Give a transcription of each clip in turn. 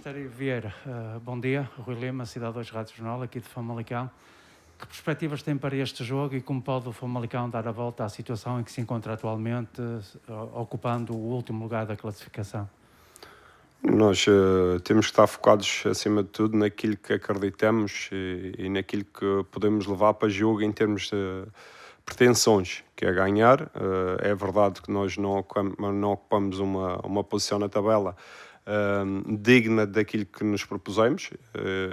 Ministério Vieira, bom dia. Rui Lima, Cidade 2 Rádio Jornal, aqui de Famalicão. Que perspectivas tem para este jogo e como pode o Famalicão dar a volta à situação em que se encontra atualmente, ocupando o último lugar da classificação? Nós temos que estar focados, acima de tudo, naquilo que acreditamos e naquilo que podemos levar para jogo em termos de pretensões, que é ganhar. É verdade que nós não ocupamos uma posição na tabela digna daquilo que nos propusemos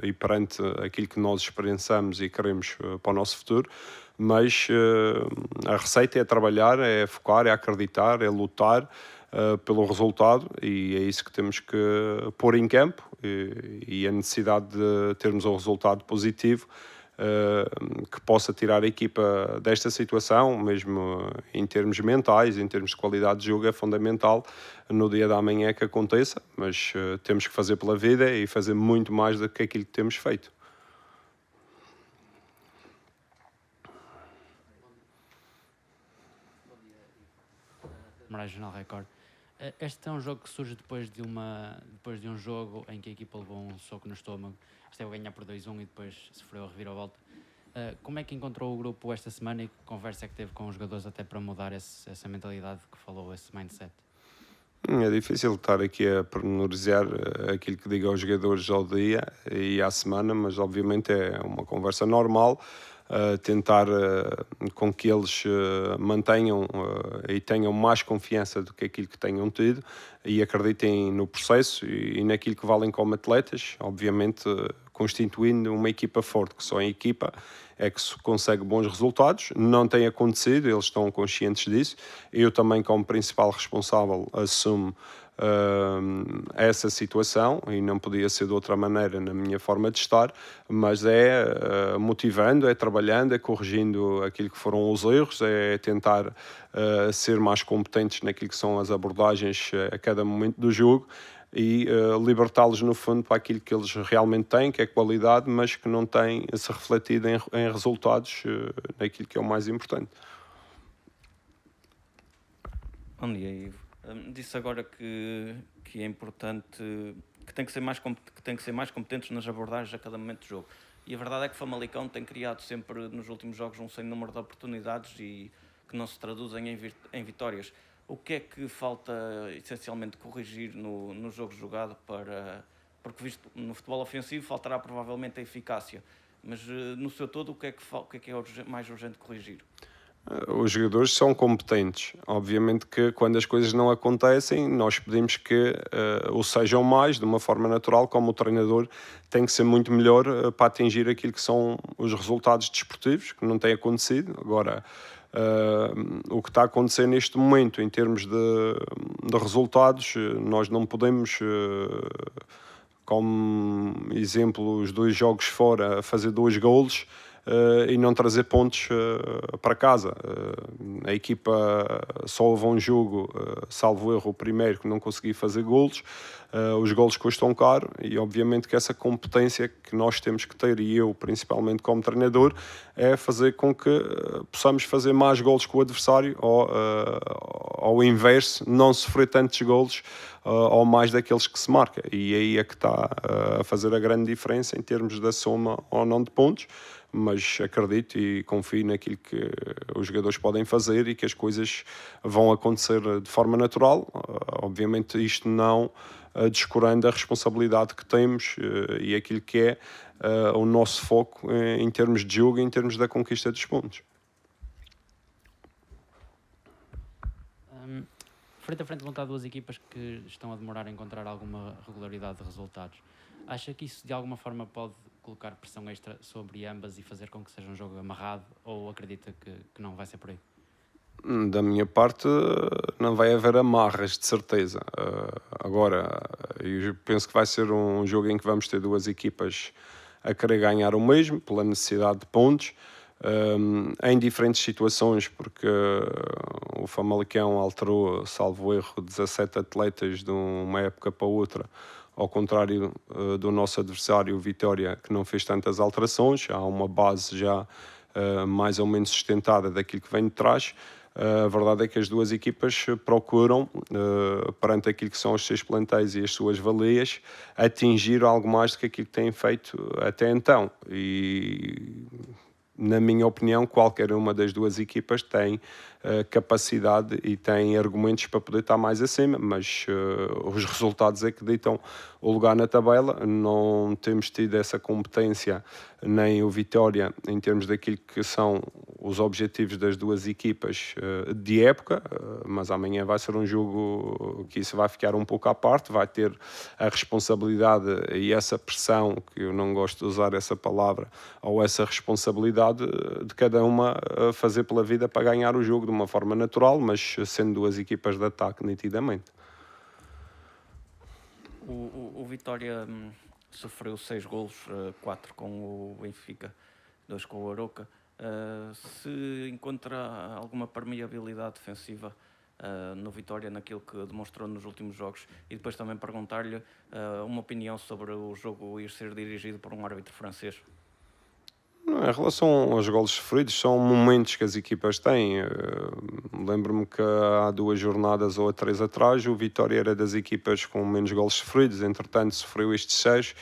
e perante aquilo que nós experienciamos e queremos para o nosso futuro, mas a receita é trabalhar, é focar, é acreditar, é lutar pelo resultado, e é isso que temos que pôr em campo, e a necessidade de termos um resultado positivo que possa tirar a equipa desta situação, mesmo em termos mentais, em termos de qualidade de jogo, é fundamental no dia da manhã que aconteça, mas temos que fazer pela vida e fazer muito mais do que aquilo que temos feito. Moraes Jornal Record. Este é um jogo que surge depois de um jogo em que a equipa levou um soco no estômago, esteve a ganhar por 2-1 e depois sofreu a reviravolta. Como é que encontrou o grupo esta semana e que conversa é que teve com os jogadores até para mudar essa mentalidade que falou, esse mindset? É difícil estar aqui a pormenorizar aquilo que digo aos jogadores ao dia e à semana, mas obviamente é uma conversa normal, tentar com que eles mantenham e tenham mais confiança do que aquilo que tenham tido e acreditem no processo e naquilo que valem como atletas, obviamente constituindo uma equipa forte, que só em equipa é que se consegue bons resultados. Não tem acontecido, eles estão conscientes disso. Eu também, como principal responsável, assumo essa situação e não podia ser de outra maneira na minha forma de estar, mas é motivando, é trabalhando, é corrigindo aquilo que foram os erros, é tentar ser mais competentes naquilo que são as abordagens a cada momento do jogo e libertá-los no fundo para aquilo que eles realmente têm, que é qualidade, mas que não tem se refletido em resultados naquilo que é o mais importante. Bom dia, Ivo. Disse agora que é importante, que tem que ser mais competentes nas abordagens a cada momento do jogo. E a verdade é que o Famalicão tem criado sempre nos últimos jogos um sem número de oportunidades e que não se traduzem em vitórias. O que é que falta essencialmente corrigir no jogo jogado porque visto no futebol ofensivo faltará provavelmente a eficácia, mas no seu todo o que é que é mais urgente corrigir? Os jogadores são competentes. Obviamente que quando as coisas não acontecem, nós pedimos que o sejam mais, de uma forma natural, como o treinador tem que ser muito melhor para atingir aquilo que são os resultados desportivos, que não tem acontecido. Agora, o que está a acontecer neste momento, em termos de resultados, nós não podemos... como exemplo, os 2 jogos fora, fazer 2 golos e não trazer pontos para casa. A equipa só houve um jogo, salvo erro, o primeiro, que não consegui fazer golos. Os golos custam caro e obviamente que essa competência que nós temos que ter, e eu principalmente como treinador, é fazer com que possamos fazer mais golos que o adversário ou ao inverso, não sofrer tantos golos ou mais daqueles que se marca, e aí é que está a fazer a grande diferença em termos da soma ou não de pontos, mas acredito e confio naquilo que os jogadores podem fazer e que as coisas vão acontecer de forma natural. Obviamente isto não descurando a responsabilidade que temos e aquilo que é o nosso foco em termos de jogo e em termos da conquista dos pontos. Frente a frente vão estar 2 equipas que estão a demorar a encontrar alguma regularidade de resultados. Acha que isso de alguma forma pode colocar pressão extra sobre ambas e fazer com que seja um jogo amarrado, ou acredita que não vai ser por aí? Da minha parte, não vai haver amarras, de certeza. Agora, eu penso que vai ser um jogo em que vamos ter 2 equipas a querer ganhar o mesmo, pela necessidade de pontos, em diferentes situações, porque o Famalicão alterou, salvo erro, 17 atletas de uma época para outra, ao contrário do nosso adversário, o Vitória, que não fez tantas alterações. Há uma base já mais ou menos sustentada daquilo que vem de trás. A verdade é que as duas equipas procuram, perante aquilo que são os seus plantéis e as suas valias, atingir algo mais do que aquilo que têm feito até então. E, na minha opinião, qualquer uma das duas equipas tem capacidade e tem argumentos para poder estar mais acima, mas os resultados é que ditam o lugar na tabela. Não temos tido essa competência, nem o Vitória, em termos daquilo que são os objetivos das duas equipas de época, mas amanhã vai ser um jogo que isso vai ficar um pouco à parte, vai ter a responsabilidade e essa pressão, que eu não gosto de usar essa palavra, ou essa responsabilidade de cada uma fazer pela vida para ganhar o jogo de uma forma natural, mas sendo duas equipas de ataque nitidamente. O Vitória sofreu 6 golos, 4 com o Benfica, 2 com o Aroca. Se encontra alguma permeabilidade defensiva no Vitória, naquilo que demonstrou nos últimos jogos, e depois também perguntar-lhe uma opinião sobre o jogo ir ser dirigido por um árbitro francês. Em relação aos golos sofridos, são momentos que as equipas têm. Lembro-me que há 2 jornadas ou 3 atrás, o Vitória era das equipas com menos golos sofridos, entretanto sofreu estes 6,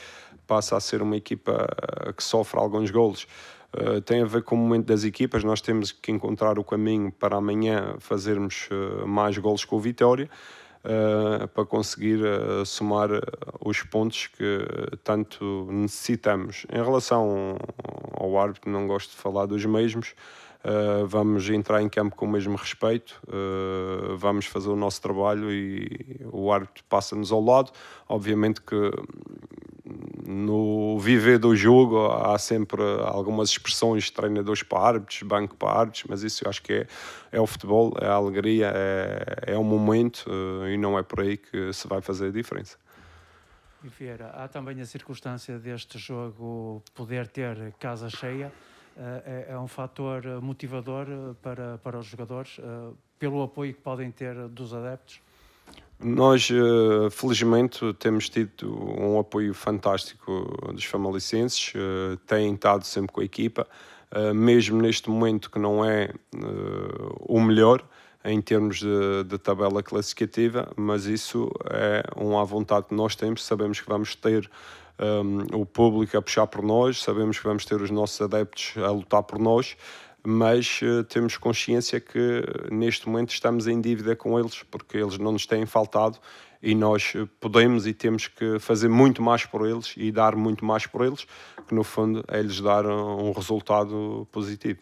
passa a ser uma equipa que sofre alguns golos. Tem a ver com o momento das equipas, nós temos que encontrar o caminho para amanhã fazermos mais golos com o Vitória, para conseguir somar os pontos que tanto necessitamos. Em relação ao árbitro, não gosto de falar dos mesmos, vamos entrar em campo com o mesmo respeito, vamos fazer o nosso trabalho e o árbitro passa-nos ao lado. Obviamente que no viver do jogo há sempre algumas expressões de treinadores para árbitros, banco para árbitros, mas isso eu acho que é o futebol, é a alegria, é o momento, e não é por aí que se vai fazer a diferença. E Vieira, há também a circunstância deste jogo poder ter casa cheia, é um fator motivador para os jogadores, pelo apoio que podem ter dos adeptos? Nós, felizmente, temos tido um apoio fantástico dos famalicenses, têm estado sempre com a equipa, mesmo neste momento que não é o melhor em termos de tabela classificativa, mas isso é à vontade que nós temos, sabemos que vamos ter o público a puxar por nós, sabemos que vamos ter os nossos adeptos a lutar por nós, mas temos consciência que neste momento estamos em dívida com eles, porque eles não nos têm faltado e nós podemos e temos que fazer muito mais por eles e dar muito mais por eles, que no fundo é lhes dar um resultado positivo.